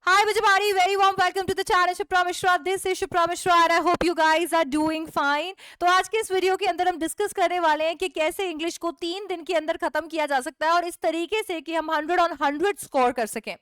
Hi, Vijayabari. Very warm welcome to the channel Shipra Mishra. This is Shipra Mishra and I hope you guys are doing fine. तो आज के इस video के अंदर हम discuss करने वाले हैं कि कैसे इंग्लिश को 3 दिन के अंदर खत्म किया जा सकता है और इस तरीके से कि हम 100 on 100 स्कोर कर सकें।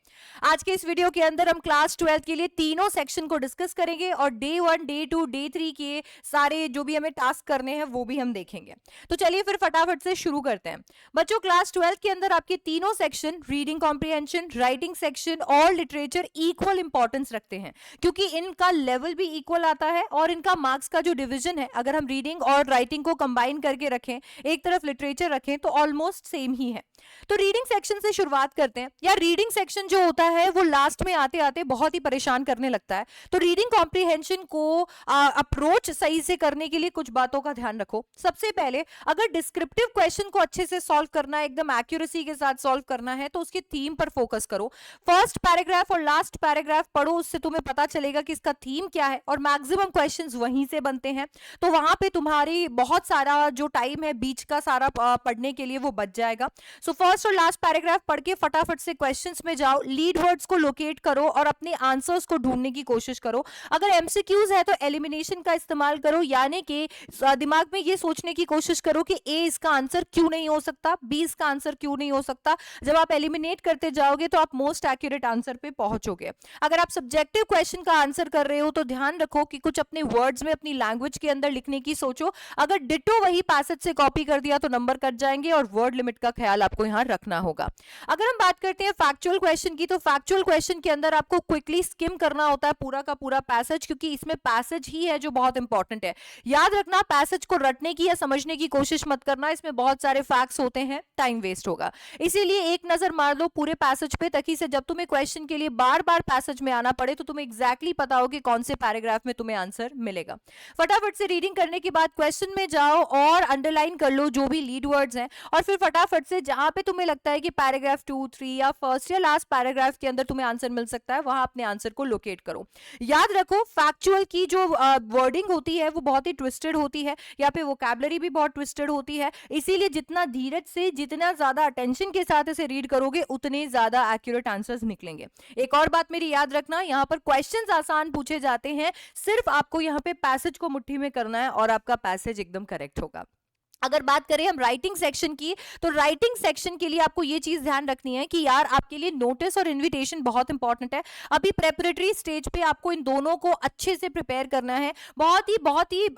आज के इस वीडियो के अंदर हम क्लास 12 के लिए तीनों सेक्शन को डिस्कस करेंगे और डे 1, डे 2, डे 3 के सारे जो भी हमें टास्क करने हैं वो भी हम देखेंगे। तो चलिए फिर फटाफट से शुरू करते हैं। बच्चों, क्लास 12 के अंदर आपके तीनों section reading comprehension, writing section और लिटरेचर इक्वल इंपॉर्टेंस रखते हैं क्योंकि इनका लेवल भी इक्वल आता है और इनका मार्क्स का जो डिवीजन है, अगर हम रीडिंग और राइटिंग को कंबाइन करके रखें, एक तरफ लिटरेचर रखें तो ऑलमोस्ट सेम ही है। तो रीडिंग सेक्शन से शुरुआत करते हैं। या रीडिंग सेक्शन जो होता है वो लास्ट में आते आते बहुत ही परेशान करने लगता है। तो रीडिंग कॉम्प्रिहेंशन को अप्रोच सही से करने के लिए कुछ बातों का ध्यान रखो। सबसे पहले, अगर डिस्क्रिप्टिव क्वेश्चन को अच्छे से सॉल्व करना है, एकदम एक्यूरेसी के साथ सॉल्व करना है, तो उसके थीम पर फोकस करो। फर्स्ट पैराग्राफ और लास्ट पैराग्राफ पढ़ो, उससे तुम्हें पता चलेगा कि इसका थीम क्या है और मैक्सिमम क्वेश्चंस वहीं से बनते हैं। तो वहां पे तुम्हारी बहुत सारा जो टाइम है बीच का सारा पढ़ने के लिए वो बच जाएगा। सो फर्स्ट और लास्ट पैराग्राफ पढ़ के फटाफट से क्वेश्चंस में जाओ, लीड वर्ड्स को लोकेट करो और अपने आंसर्स को ढूंढने की कोशिश करो। अगर एमसीक्यूज है तो एलिमिनेशन का इस्तेमाल करो, यानी कि दिमाग में ये सोचने की कोशिश करो कि ए इसका आंसर क्यों नहीं हो सकता, बी इसका आंसर क्यों नहीं हो सकता। जब आप एलिमिनेट करते जाओगे तो आप मोस्ट एक्यूरेट आंसर पे पहुंचोगे। अगर आप सब्जेक्टिव क्वेश्चन का आंसर कर रहे हो तो ध्यान रखो कि कुछ अपने वर्ड्स में, अपनी लैंग्वेज के अंदर लिखने की सोचो। अगर डिटो वही पैसेज से कॉपी कर दिया तो नंबर कट जाएंगे और वर्ड लिमिट का ख्याल आपको यहाँ रखना होगा। अगर हम बात करते हैं फैक्चुअल क्वेश्चन की, तो फैक्चुअल क्वेश्चन के अंदर आपको क्विकली स्किम करना होता है पूरा का पूरा पैसेज, क्योंकि इसमें पैसेज ही है जो बहुत इंपॉर्टेंट है। याद रखना, पैसेज को रटने की या समझने की कोशिश मत करना, इसमें बहुत सारे फैक्ट्स होते हैं, टाइम वेस्ट होगा। इसीलिए एक नजर मार लो पूरे पैसेज पे, ताकि से जब तुम्हें क्वेश्चन के लिए बार बार पैसेज में आना पड़े तो तुम्हें एग्जैक्टली पता हो कि कौन से पैराग्राफ में तुम्हें आंसर मिलेगा। फटाफट से रीडिंग करने के बाद क्वेश्चन में जाओ और अंडरलाइन कर लो जो भी लीड वर्ड्स हैं, और फिर फटाफट से जहां पे तुम्हें लगता है कि पैराग्राफ 2, 3 या फर्स्ट या लास्ट पैराग्राफ के अंदर तुम्हें आंसर मिल सकता है, वहां अपने आंसर को लोकेट करो। याद रखो, फैक्चुअल की जो वर्डिंग होती है वो बहुत ही ट्विस्टेड होती है, यहाँ पे वोकैबुलरी भी बहुत ट्विस्टेड होती है। इसीलिए जितना धीरज से, जितना ज्यादा अटेंशन के साथ इसे रीड करोगे, उतने ज्यादा एक्यूरेट आंसर्स निकलेंगे। एक और बात मेरी याद रखना, यहाँ पर क्वेश्चंस आसान पूछे जाते हैं, सिर्फ आपको यहाँ पे पैसेज को मुट्ठी में करना है और आपका पैसेज एकदम करेक्ट होगा। अगर बात करें हम राइटिंग सेक्शन की, तो राइटिंग सेक्शन के लिए आपको ये चीज ध्यान रखनी है कि यार आपके लिए नोटिस और इनविटेशन बहुत इंपॉर्टेंट है। अभी प्रेपरेटरी स्टेज पे आपको इन दोनों को अच्छे से प्रिपेयर करना है। बहुत ही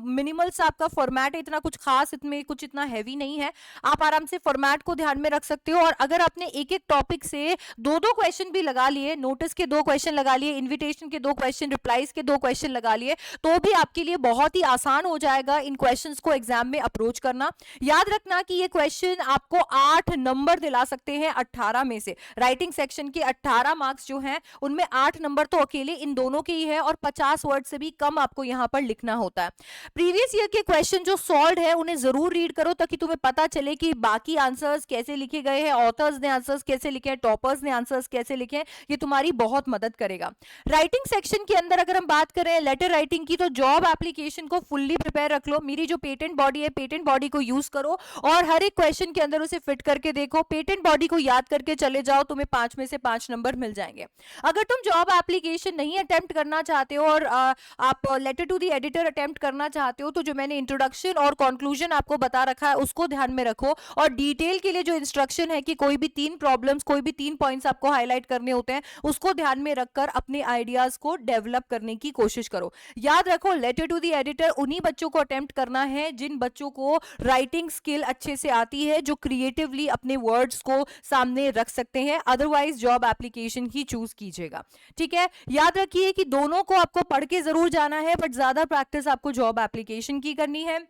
मिनिमल सा आपका फॉर्मेट है, इतना कुछ खास, इसमें कुछ इतना हैवी नहीं है। आप आराम से फॉर्मेट को ध्यान में रख सकते हो, और अगर आपने एक एक टॉपिक से दो दो क्वेश्चन भी लगा लिए, नोटिस के 2 क्वेश्चन लगा लिए, इन्विटेशन के 2 क्वेश्चन, रिप्लाईज के 2 क्वेश्चन लगा लिए, तो भी आपके लिए बहुत ही आसान हो जाएगा इन क्वेश्चन को एग्जाम में अप्रोच करना। याद रखना कि ये क्वेश्चन आपको 8 नंबर दिला सकते हैं 18 में से। राइटिंग सेक्शन के 18 मार्क्स जो हैं उनमें 8 नंबर तो अकेले इन दोनों के ही है, और 50 वर्ड से भी कम आपको यहां पर लिखना होता है। प्रीवियस ईयर के क्वेश्चन जो सॉल्व है उन्हें जरूर रीड करो, ताकि तुम्हें पता चले कि बाकी आंसर्स कैसे लिखे गए हैं, ऑथर्स ने आंसर्स कैसे लिखे हैं, टॉपर्स ने आंसर्स कैसे लिखे हैं, ये तुम्हारी बहुत मदद करेगा। राइटिंग सेक्शन के अंदर अगर हम बात करें लेटर राइटिंग की, तो जॉब एप्लीकेशन को फुल्ली प्रिपेयर रख लो। मेरी जो पेटेंट बॉडी है, पेटेंट बॉडी को यूज करो और हर एक क्वेश्चन के अंदर उसे फिट करके देखो। पेटेंट बॉडी को याद करके चले जाओ, तुम्हें 5 में से 5 नंबर मिल जाएंगे। अगर तुम जॉब एप्लीकेशन नहीं अटेम्प्ट करना चाहते हो और आप letter to the editor attempt करना चाहते हो, तो जो मैंने इंट्रोडक्शन और कंक्लूजन आपको बता रखा है उसको ध्यान में रखो, और डिटेल के लिए जो इंस्ट्रक्शन है कि कोई भी 3 प्रॉब्लम्स, कोई भी 3 पॉइंट्स आपको हाईलाइट करने होते हैं, उसको ध्यान में रखकर अपने आइडियाज को डेवलप करने की कोशिश करो। याद रखो, लेटर टू द एडिटर उन्हीं बच्चों को अटेम्प्ट करना है जिन बच्चों को राइटिंग स्किल अच्छे से आती है, जो क्रिएटिवली अपने वर्ड्स को सामने रख सकते हैं। अदरवाइज जॉब एप्लीकेशन ही चूज कीजिएगा, ठीक है। याद रखिए कि दोनों को आपको पढ़ के जरूर जाना है, बट ज्यादा प्रैक्टिस आपको जॉब एप्लीकेशन की करनी है।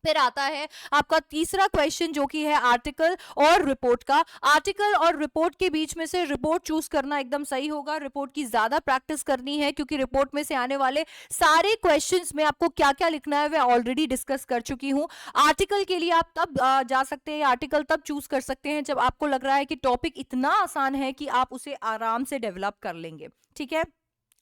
फिर आता है आपका तीसरा क्वेश्चन, जो कि है आर्टिकल और रिपोर्ट का। आर्टिकल और रिपोर्ट के बीच में से रिपोर्ट चूज करना एकदम सही होगा। रिपोर्ट की ज्यादा प्रैक्टिस करनी है, क्योंकि रिपोर्ट में से आने वाले सारे क्वेश्चंस में आपको क्या क्या लिखना है वह ऑलरेडी डिस्कस कर चुकी हूं। आर्टिकल के लिए आप तब जा सकते हैं, आर्टिकल तब चूज कर सकते हैं जब आपको लग रहा है कि टॉपिक इतना आसान है कि आप उसे आराम से डेवलप कर लेंगे, ठीक है।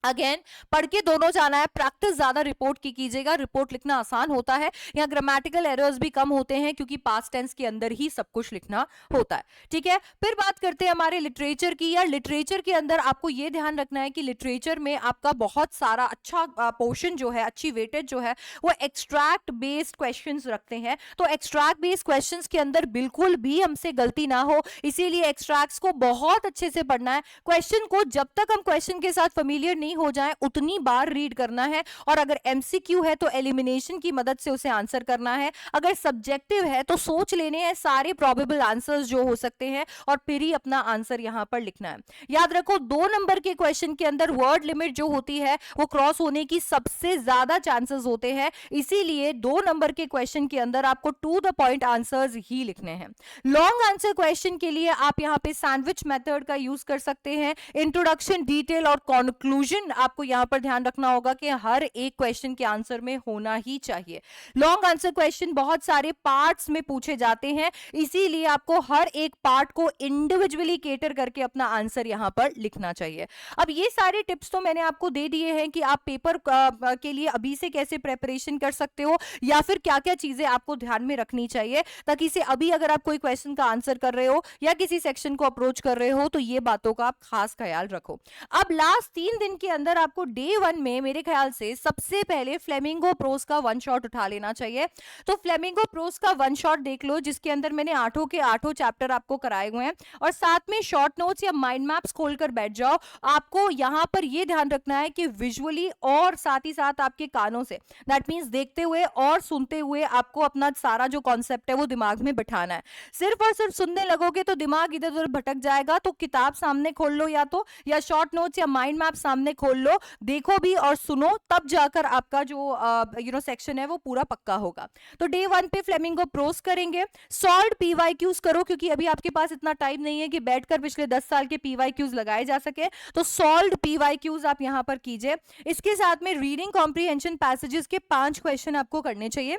अगेन पढ़ के दोनों जाना है, प्रैक्टिस ज्यादा रिपोर्ट की कीजिएगा, रिपोर्ट लिखना आसान होता है, यहाँ ग्रामेटिकल एरर्स भी कम होते हैं क्योंकि पास्ट टेंस के अंदर ही सब कुछ लिखना होता है। ठीक है, फिर बात करते हैं हमारे लिटरेचर की। या लिटरेचर के अंदर आपको ये ध्यान रखना है कि लिटरेचर में आपका बहुत सारा अच्छा पोर्शन जो है, अच्छी वेटेज जो है वो एक्सट्रैक्ट बेस्ड क्वेश्चंस रखते हैं। तो एक्सट्रैक्ट बेस्ड क्वेश्चंस के अंदर बिल्कुल भी हमसे गलती ना हो, इसीलिए एक्सट्रैक्ट्स को बहुत अच्छे से पढ़ना है। क्वेश्चन को जब तक हम क्वेश्चन के साथ फेमिलियर नहीं हो जाए उतनी बार रीड करना है, और अगर एमसीक्यू है तो एलिमिनेशन की मदद से उसे आंसर करना है, अगर सब्जेक्टिव है तो सोच लेने हैं सारे प्रोबेबल आंसर्स जो हो सकते हैं और फिर ही अपना आंसर यहां पर लिखना है। याद रखो 2 नंबर के क्वेश्चन के अंदर वर्ड लिमिट जो होती है वो क्रॉस होने की सबसे ज्यादा चांसेस होते हैं, इसीलिए 2 नंबर के क्वेश्चन के अंदर आपको टू द पॉइंट आंसर्स ही लिखने हैं। लॉन्ग आंसर क्वेश्चन के लिए आप यहां पे सैंडविच मेथड का यूज कर सकते हैं। इंट्रोडक्शन, डिटेल और कंक्लूजन आपको यहां पर ध्यान रखना होगा कि हर एक क्वेश्चन के आंसर में होना ही चाहिए। लॉन्ग आंसर क्वेश्चन बहुत सारे पार्ट्स में पूछे जाते हैं, इसीलिए आपको हर एक पार्ट को इंडिविजुअली केटर करके अपना आंसर यहां पर लिखना चाहिए। अब ये सारे टिप्स तो मैंने आपको दे दिए हैं कि आप पेपर के लिए अभी से कैसे प्रेपरेशन कर सकते हो, या फिर क्या क्या चीजें आपको ध्यान में रखनी चाहिए, ताकि से अभी अगर आप कोई क्वेश्चन का आंसर कर रहे हो या किसी सेक्शन को अप्रोच कर रहे हो तो ये बातों का आप खास ख्याल रखो। अब लास्ट 3 दिन के अंदर आपको डे 1 में मेरे ख्याल से सबसे पहले फ्लेमिंगो प्रोस का वन शॉट उठा लेना चाहिए। तो फ्लेमिंगो प्रोस का वन शॉट देख लो, जिसके अंदर मैंने 8 के 8 चैप्टर आपको कराए हुए हैं, और साथ में शॉर्ट नोट्स या माइंड मैप्स खोलकर बैठ जाओ। आपको यहां पर यह ध्यान रखना है कि विजुअली और साथ ही साथ आपके कानों से, दैट मींस देखते हुए और सुनते हुए आपको अपना सारा जो कॉन्सेप्ट है वो दिमाग में बिठाना है। सिर्फ और सिर्फ सुनने लगोगे तो दिमाग इधर उधर भटक जाएगा। तो किताब सामने खोल लो या शॉर्ट नोट्स या माइंड मैप सामने खोल लो, देखो भी और सुनो, तब जाकर आपका जो सेक्शन है वो पूरा पक्का होगा। तो डे 1 पे फ्लेमिंगो प्रोस करेंगे। सॉल्व पीवाईक्यूज करो, क्योंकि अभी आपके पास इतना टाइम नहीं है कि बैठकर पिछले 10 साल के पीवाईक्यूज लगाए जा सके, तो सॉल्व पीवाईक्यूज आप यहां पर कीजिए। इसके साथ में रीडिंग कॉम्प्रिहेंशन पैसेजेस के 5 क्वेश्चन आपको करने चाहिए।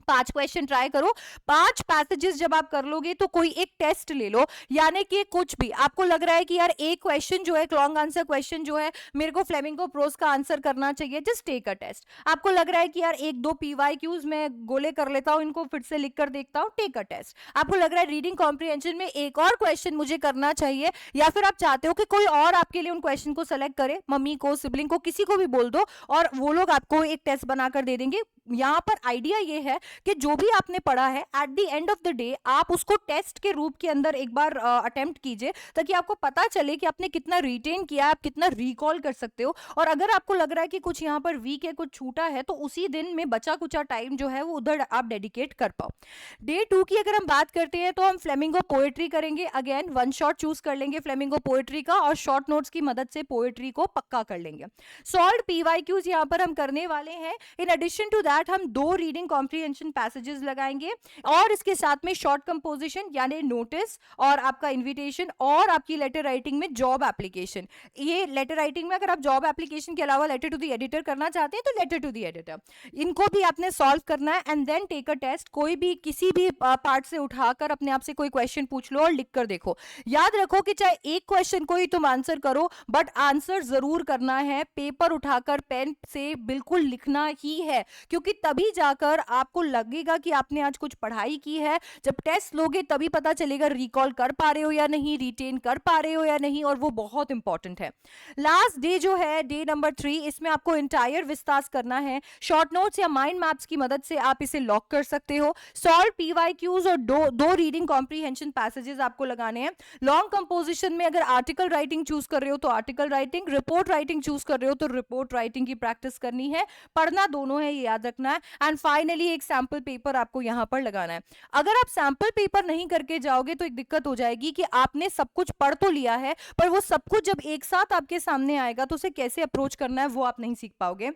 5 क्वेश्चन ट्राई करो। 5 पैसेजेस जब आप कर लोगे तो कोई एक टेस्ट ले लो, यानी कि कुछ भी आपको लग रहा है कि यार एक क्वेश्चन जो है, लॉन्ग आंसर क्वेश्चन जो है, मेरे को फ्लेमिंगो प्रोस का आंसर करना चाहिए, जस्ट टेक अ टेस्ट। आपको लग रहा है कि यार 1-2 पीवाईक्यूज मैं गोले कर लेता हूं, इनको फिर से लिख कर देखता हूं, टेक अ टेस्ट। आपको लग रहा है रीडिंग कॉम्प्रिहेंशन में एक और क्वेश्चन मुझे करना चाहिए, या फिर आप चाहते हो कि कोई और आपके लिए उन क्वेश्चन को सेलेक्ट करे, मम्मी को, सिबलिंग को, किसी को भी बोल दो और वो लोग आपको एक टेस्ट बनाकर दे देंगे। यहां पर आइडिया ये है कि जो भी आपने पढ़ा है at the end of the day आप उसको टेस्ट के रूप के अंदर एक बार अटेम्प्ट कीजिए, ताकि आपको पता चले कि आपने कितना रिटेन किया, आप कितना रिकॉल कर सकते हो। और अगर आपको लग रहा है कि कुछ यहाँ पर वीक है, कुछ छूटा है, तो उसी दिन में बचा कुचा टाइम जो है वो उधर आप डेडिकेट कर पाओ। डे 2 की अगर हम बात करते हैं तो हम फ्लेमिंगो पोएट्री करेंगे। अगेन वन शॉट चूज कर लेंगे फ्लेमिंगो पोएट्री का, और शॉर्ट नोट्स की मदद से पोएट्री को पक्का कर लेंगे। सॉल्व पीवाईक्यूज यहाँ पर हम करने वाले हैं। इन एडिशन टू दैट हम 2 रीडिंग कॉम्प्रिहेंशन पैसेजेस लगाएंगे, और इसके साथ में शॉर्ट कंपोजिशन यानी नोटिस, और आपका इन्विटेशन, और आपकी लेटर राइटिंग में जॉब एप्लीकेशन। ये लेटर राइटिंग में अगर आप जॉब एप्लीकेशन के अलावा लेटर टू द एडिटर करना चाहते हैं तो लेटर टू द एडिटर, इनको भी आपने सॉल्व करना है and then take a test. कोई भी किसी भी पार्ट से उठाकर अपने आप से कोई क्वेश्चन पूछ लो और लिख कर देखो। याद रखो कि चाहे एक क्वेश्चन को ही तुम आंसर करो, बट आंसर जरूर करना है, पेपर उठाकर पेन से बिल्कुल लिखना ही है, क्योंकि तभी जाकर आपको लगेगा कि आपने आज कुछ पढ़ाई की है। जब टेस्ट लोगे तभी पता चलेगा रिकॉल कर पा रहे हो या नहीं, रिटेन कर पा रहे हो या नहीं, और वो बहुत इंपॉर्टेंट है। लास्ट डे जो है डे नंबर 3, इसमें आपको इंटायर विस्तार करना है। शॉर्ट नोट्स या माइंड मैप्स की मदद से आप इसे लॉक कर सकते हो। सॉल्व पीवाईक्यूज और दो रीडिंग कॉम्प्रिहेंशन पैसेजेस आपको लगाने हैं। लॉन्ग कंपोजिशन में अगर आर्टिकल राइटिंग चूज कर रहे हो तो article writing, report writing choose कर रहे हो तो रिपोर्ट राइटिंग की प्रैक्टिस करनी है। पढ़ना दोनों है, ये याद रखना है। एंड फाइनली एक सैंपल पेपर आपको यहां पर लगाना है। अगर आप सैंपल पेपर नहीं करके जाओगे तो एक दिक्कत हो जाएगी कि आपने सब कुछ पढ़ तो लिया है, पर वो सब कुछ जब एक साथ आपके सामने आएगा तो उसे कैसे अप्रोच करना है वो आप नहीं सीख पाओगे।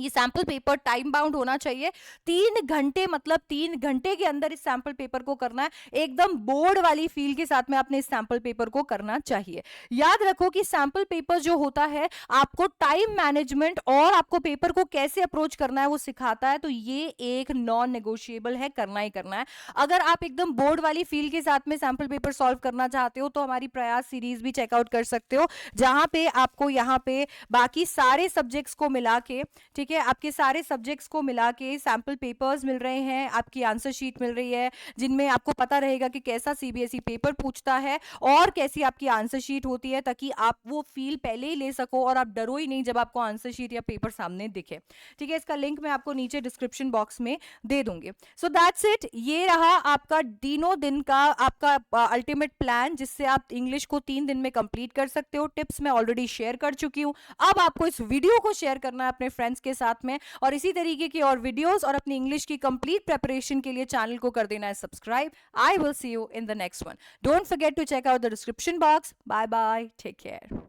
ये सैंपल पेपर टाइम बाउंड होना चाहिए। 3 घंटे, मतलब 3 घंटे के अंदर इस सैंपल पेपर को करना है। एकदम बोर्ड वाली फील के साथ में आपने इस सैंपल पेपर को करना चाहिए। याद रखो कि सैंपल पेपर जो होता है आपको टाइम मैनेजमेंट और आपको पेपर को कैसे अप्रोच करना है वो सिखाता है, तो ये एक नॉन नेगोशिएबल है, करना ही करना है। अगर आप एकदम बोर्ड वाली फील के साथ में सैंपल पेपर सॉल्व करना चाहते हो तो हमारी प्रयास सीरीज भी चेकआउट कर सकते हो, जहां पे आपको यहाँ पे बाकी सारे सब्जेक्ट्स को मिला के, ठीक है, आपके सारे सब्जेक्ट्स को मिला के सैंपल पेपर्स मिल रहे हैं, आपकी आंसर शीट मिल रही है, जिनमें आपको पता रहेगा कि कैसा सीबीएसई पेपर पूछता है और कैसी आपकी आंसर शीट होती है, ताकि आप वो फील पहले ही ले सको और आप डरो ही नहीं जब आपको आंसर शीट या पेपर सामने दिखे। ठीक है, इसका लिंक मैं आपको नीचे डिस्क्रिप्शन बॉक्स में दे दूंगी। सो दैट्स इट, ये रहा आपका दिनों दिन का आपका अल्टीमेट प्लान, जिससे आप इंग्लिश को 3 दिन में कंप्लीट कर सकते हो। टिप्स मैं ऑलरेडी शेयर कर चुकी हूँ, अब आपको इस वीडियो को शेयर करना है अपने फ्रेंड्स के साथ में, और इसी तरीके की और वीडियोस और अपनी इंग्लिश की कंप्लीट प्रेपरेशन के लिए चैनल को कर देना है subscribe. I will see you in the next one. Don't forget to check out the description box. Bye bye, take care.